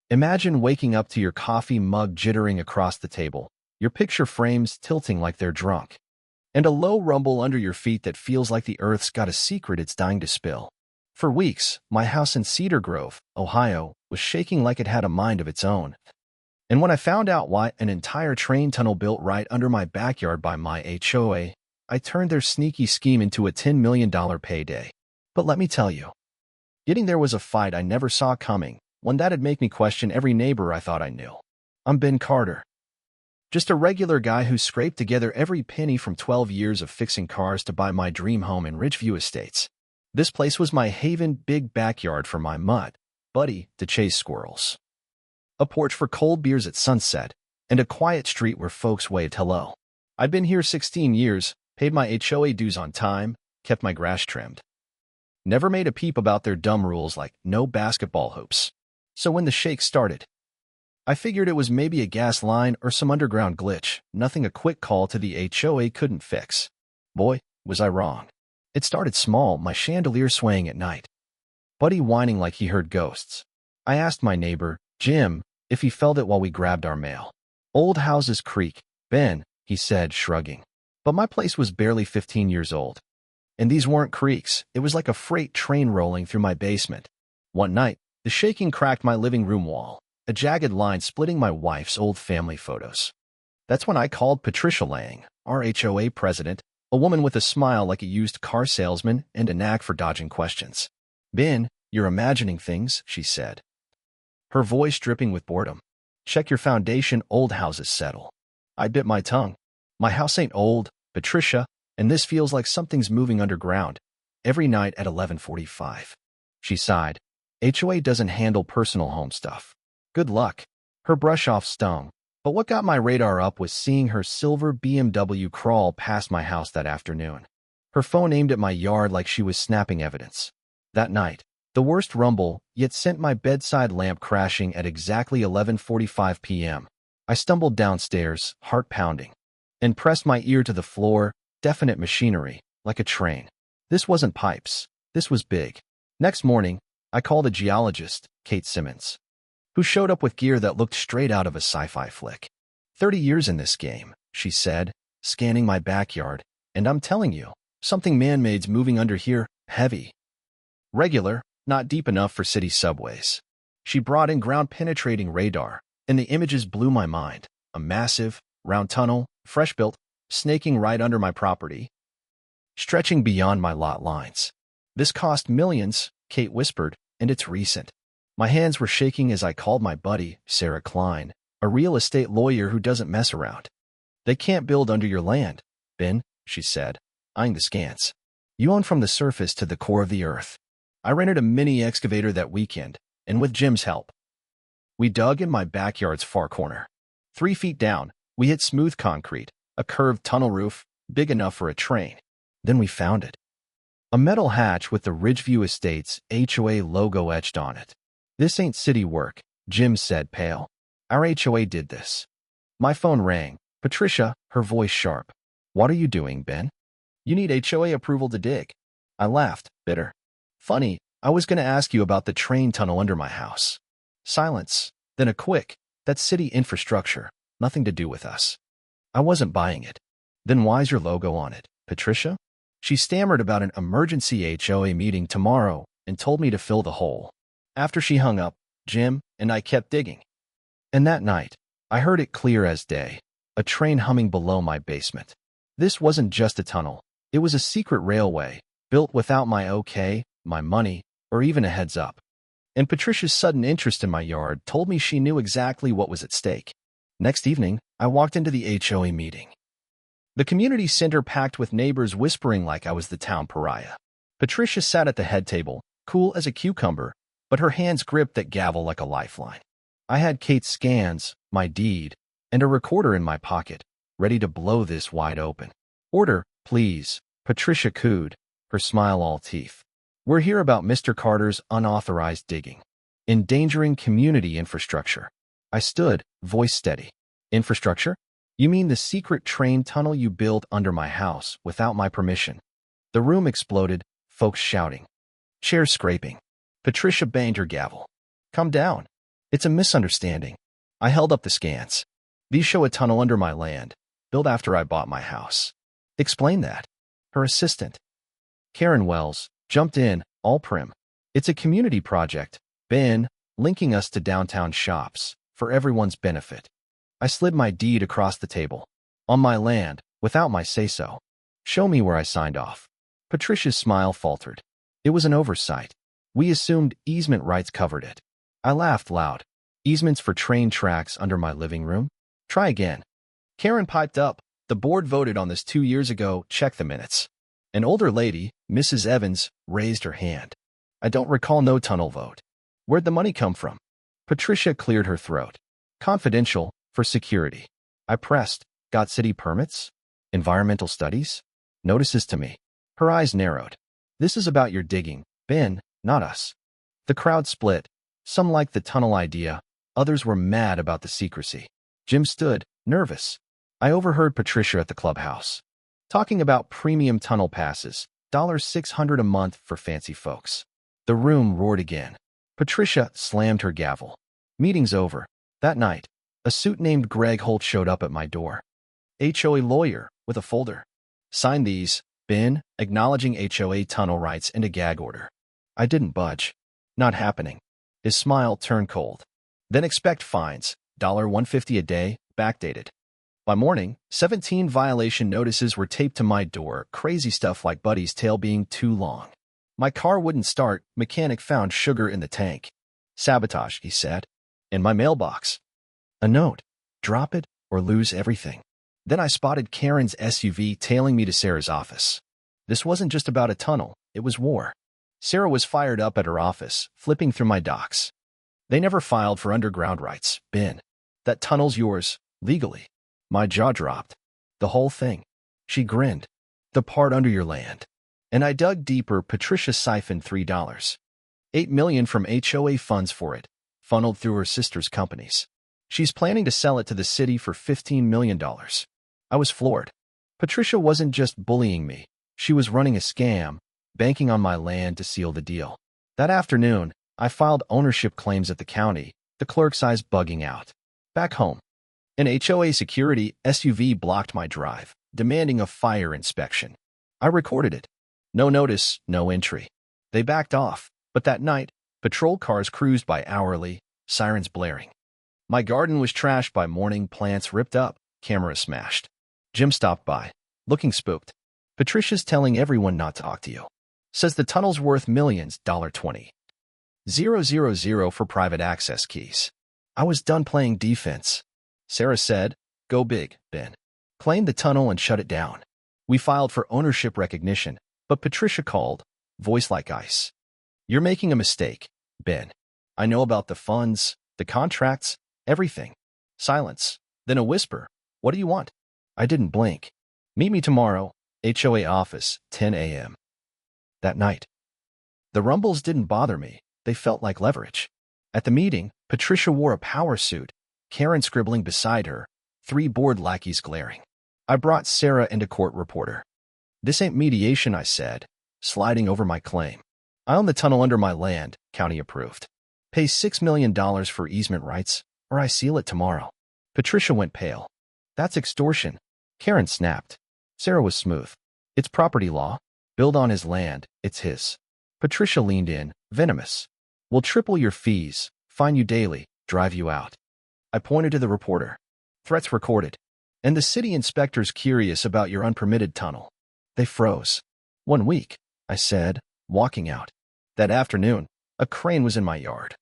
Imagine waking up to your coffee mug jittering across the table, your picture frames tilting like they're drunk, and a low rumble under your feet that feels like the earth's got a secret it's dying to spill. For weeks, my house in Cedar Grove, Ohio, was shaking like it had a mind of its own. And when I found out why, an entire train tunnel built right under my backyard by my HOA, I turned their sneaky scheme into a $10 million payday. But let me tell you, getting there was a fight I never saw coming, one that'd make me question every neighbor I thought I knew. I'm Ben Carter. Just a regular guy who scraped together every penny from 12 years of fixing cars to buy my dream home in Ridgeview Estates. This place was my haven, big backyard for my mud buddy to chase squirrels, a porch for cold beers at sunset, and a quiet street where folks waved hello. I'd been here 16 years, paid my HOA dues on time, kept my grass trimmed. Never made a peep about their dumb rules like no basketball hoops. So when the shake started, I figured it was maybe a gas line or some underground glitch, nothing a quick call to the HOA couldn't fix. Boy, was I wrong. It started small, my chandelier swaying at night, Buddy whining like he heard ghosts. I asked my neighbor, Jim, if he felt it while we grabbed our mail. Old houses creak, Ben, he said, shrugging. But my place was barely 15 years old. And these weren't creaks, it was like a freight train rolling through my basement. One night, the shaking cracked my living room wall, a jagged line splitting my wife's old family photos. That's when I called Patricia Lang, our HOA president, a woman with a smile like a used car salesman and a knack for dodging questions. Ben, you're imagining things, she said, her voice dripping with boredom. Check your foundation, old houses settle. I bit my tongue. My house ain't old, Patricia, and this feels like something's moving underground. Every night at 11:45. She sighed. HOA doesn't handle personal home stuff. Good luck. Her brush-off stung. But what got my radar up was seeing her silver BMW crawl past my house that afternoon. Her phone aimed at my yard like she was snapping evidence. That night, the worst rumble yet sent my bedside lamp crashing at exactly 11:45 p.m. I stumbled downstairs, heart pounding, and pressed my ear to the floor, definite machinery, like a train. This wasn't pipes. This was big. Next morning, I called a geologist, Kate Simmons, who showed up with gear that looked straight out of a sci-fi flick. 30 years in this game, she said, scanning my backyard, and I'm telling you, something man-made's moving under here, heavy. Regular, not deep enough for city subways. She brought in ground-penetrating radar, and the images blew my mind. A massive, round tunnel, fresh-built, snaking right under my property, stretching beyond my lot lines. This cost millions, Kate whispered, and it's recent. My hands were shaking as I called my buddy, Sarah Klein, a real estate lawyer who doesn't mess around. They can't build under your land, Ben, she said, eyeing the scans. You own from the surface to the core of the earth. I rented a mini excavator that weekend, and with Jim's help, we dug in my backyard's far corner. 3 feet down, we hit smooth concrete, a curved tunnel roof, big enough for a train. Then we found it. A metal hatch with the Ridgeview Estates HOA logo etched on it. This ain't city work, Jim said, pale. Our HOA did this. My phone rang. Patricia, her voice sharp. What are you doing, Ben? You need HOA approval to dig. I laughed, bitter. Funny, I was going to ask you about the train tunnel under my house. Silence, then a quick, that's city infrastructure, nothing to do with us. I wasn't buying it. Then why's your logo on it, Patricia? She stammered about an emergency HOA meeting tomorrow and told me to fill the hole. After she hung up, Jim and I kept digging. And that night, I heard it clear as day, a train humming below my basement. This wasn't just a tunnel. It was a secret railway, built without my okay, my money, or even a heads up. And Patricia's sudden interest in my yard told me she knew exactly what was at stake. Next evening, I walked into the HOA meeting. The community center packed with neighbors whispering like I was the town pariah. Patricia sat at the head table, cool as a cucumber, but her hands gripped that gavel like a lifeline. I had Kate's scans, my deed, and a recorder in my pocket, ready to blow this wide open. Order, please, Patricia cooed, her smile all teeth. We're here about Mr. Carter's unauthorized digging, endangering community infrastructure. I stood, voice steady. Infrastructure? You mean the secret train tunnel you built under my house without my permission? The room exploded, folks shouting, chairs scraping. Patricia banged her gavel. Come down. It's a misunderstanding. I held up the scans. These show a tunnel under my land, built after I bought my house. Explain that. Her assistant, Karen Wells, jumped in, all prim. It's a community project, Ben, linking us to downtown shops, for everyone's benefit. I slid my deed across the table. On my land, without my say-so. Show me where I signed off. Patricia's smile faltered. It was an oversight. We assumed easement rights covered it. I laughed loud. Easements for train tracks under my living room? Try again. Karen piped up. The board voted on this 2 years ago. Check the minutes. An older lady, Mrs. Evans, raised her hand. I don't recall no tunnel vote. Where'd the money come from? Patricia cleared her throat. Confidential, for security. I pressed. Got city permits? Environmental studies? Notices to me. Her eyes narrowed. This is about your digging, Ben, not us. The crowd split. Some liked the tunnel idea. Others were mad about the secrecy. Jim stood, nervous. I overheard Patricia at the clubhouse, talking about premium tunnel passes, $600 a month for fancy folks. The room roared again. Patricia slammed her gavel. Meeting's over. That night, a suit named Greg Holt showed up at my door. HOA lawyer, with a folder. Sign these, Ben, acknowledging HOA tunnel rights and a gag order. I didn't budge. Not happening. His smile turned cold. Then expect fines, $150 a day, backdated. By morning, 17 violation notices were taped to my door, crazy stuff like Buddy's tail being too long. My car wouldn't start, mechanic found sugar in the tank. Sabotage, he said. In my mailbox. A note. Drop it or lose everything. Then I spotted Karen's SUV tailing me to Sarah's office. This wasn't just about a tunnel, it was war. Sarah was fired up at her office, flipping through my docs. They never filed for underground rights, Ben. That tunnel's yours, legally. My jaw dropped. The whole thing. She grinned. The part under your land. And I dug deeper. Patricia siphoned $3. $8 million from HOA funds for it, funneled through her sister's companies. She's planning to sell it to the city for $15 million. I was floored. Patricia wasn't just bullying me. She was running a scam, banking on my land to seal the deal. That afternoon, I filed ownership claims at the county, the clerk's eyes bugging out. Back home, an HOA security SUV blocked my drive, demanding a fire inspection. I recorded it. No notice, no entry. They backed off, but that night, patrol cars cruised by hourly, sirens blaring. My garden was trashed by morning, plants ripped up, cameras smashed. Jim stopped by, looking spooked. Patricia's telling everyone not to talk to you. Says the tunnel's worth millions, $20,000 for private access keys. I was done playing defense. Sarah said, go big, Ben. Claim the tunnel and shut it down. We filed for ownership recognition, but Patricia called, voice like ice. You're making a mistake, Ben. I know about the funds, the contracts, everything. Silence. Then a whisper. What do you want? I didn't blink. Meet me tomorrow, HOA office, 10 a.m. That night. The rumbles didn't bother me. They felt like leverage. At the meeting, Patricia wore a power suit, Karen scribbling beside her, 3 board lackeys glaring. I brought Sarah and a court reporter. This ain't mediation, I said, sliding over my claim. I own the tunnel under my land, county approved. Pay $6 million for easement rights, or I seal it tomorrow. Patricia went pale. That's extortion. Karen snapped. Sarah was smooth. It's property law. Build on his land, it's his. Patricia leaned in, venomous. We'll triple your fees, fine you daily, drive you out. I pointed to the reporter. Threats recorded. And the city inspector's curious about your unpermitted tunnel. They froze. 1 week, I said, walking out. That afternoon, a crane was in my yard,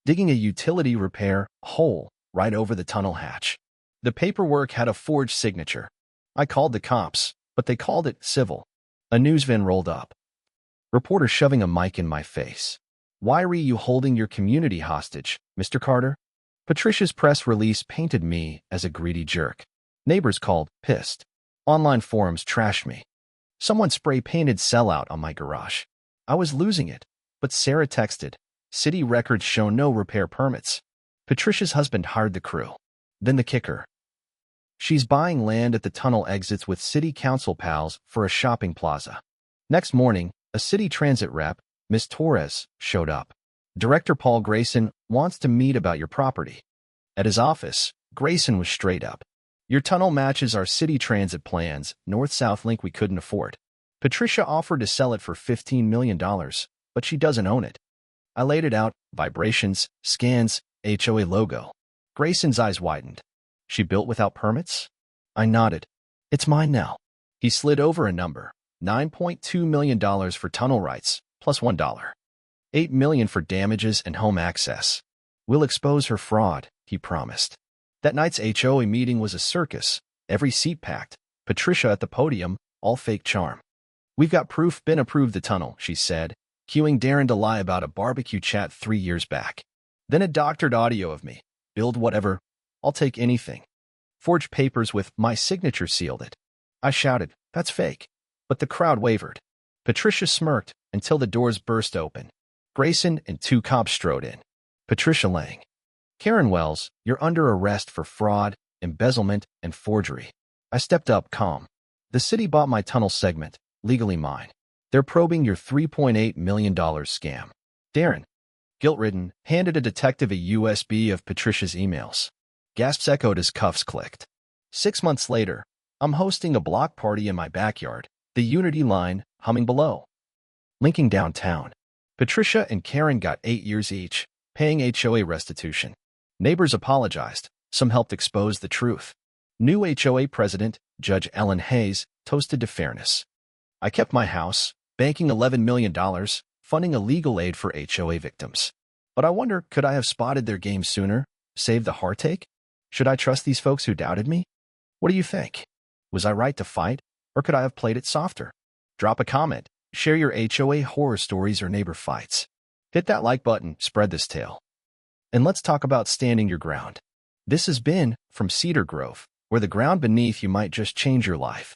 digging a utility repair hole right over the tunnel hatch. The paperwork had a forged signature. I called the cops, but they called it civil. A news van rolled up. Reporter shoving a mic in my face. Why are you holding your community hostage, Mr. Carter? Patricia's press release painted me as a greedy jerk. Neighbors called, pissed. Online forums trashed me. Someone spray-painted sellout on my garage. I was losing it, but Sarah texted. City records show no repair permits. Patricia's husband hired the crew. Then the kicker. She's buying land at the tunnel exits with city council pals for a shopping plaza. Next morning, a city transit rep, Miss Torres, showed up. Director Paul Grayson wants to meet about your property. At his office, Grayson was straight up. Your tunnel matches our city transit plans, north-south link we couldn't afford. Patricia offered to sell it for $15 million, but she doesn't own it. I laid it out, vibrations, scans, HOA logo. Grayson's eyes widened. She built without permits? I nodded. It's mine now. He slid over a number, $9.2 million for tunnel rights, plus $1. $8 million for damages and home access. We'll expose her fraud, he promised. That night's HOA meeting was a circus, every seat packed, Patricia at the podium, all fake charm. We've got proof, been approved the tunnel, she said, cueing Darren to lie about a barbecue chat 3 years back. Then a doctored audio of me. Build whatever. I'll take anything. Forged papers with my signature sealed it. I shouted, that's fake. But the crowd wavered. Patricia smirked until the doors burst open. Grayson and 2 cops strode in. Patricia Lang. Karen Wells, you're under arrest for fraud, embezzlement, and forgery. I stepped up calm. The city bought my tunnel segment, legally mine. They're probing your $3.8 million scam. Darren, guilt-ridden, handed a detective a USB of Patricia's emails. Gasps echoed as cuffs clicked. 6 months later, I'm hosting a block party in my backyard, the Unity line humming below. Linking downtown. Patricia and Karen got 8 years each, paying HOA restitution. Neighbors apologized. Some helped expose the truth. New HOA president, Judge Ellen Hayes, toasted to fairness. I kept my house, banking $11 million, funding a legal aid for HOA victims. But I wonder, could I have spotted their game sooner? Saved the heartache? Should I trust these folks who doubted me? What do you think? Was I right to fight, or could I have played it softer? Drop a comment, share your HOA horror stories or neighbor fights. Hit that like button, spread this tale. And let's talk about standing your ground. This has been from Cedar Grove, where the ground beneath you might just change your life.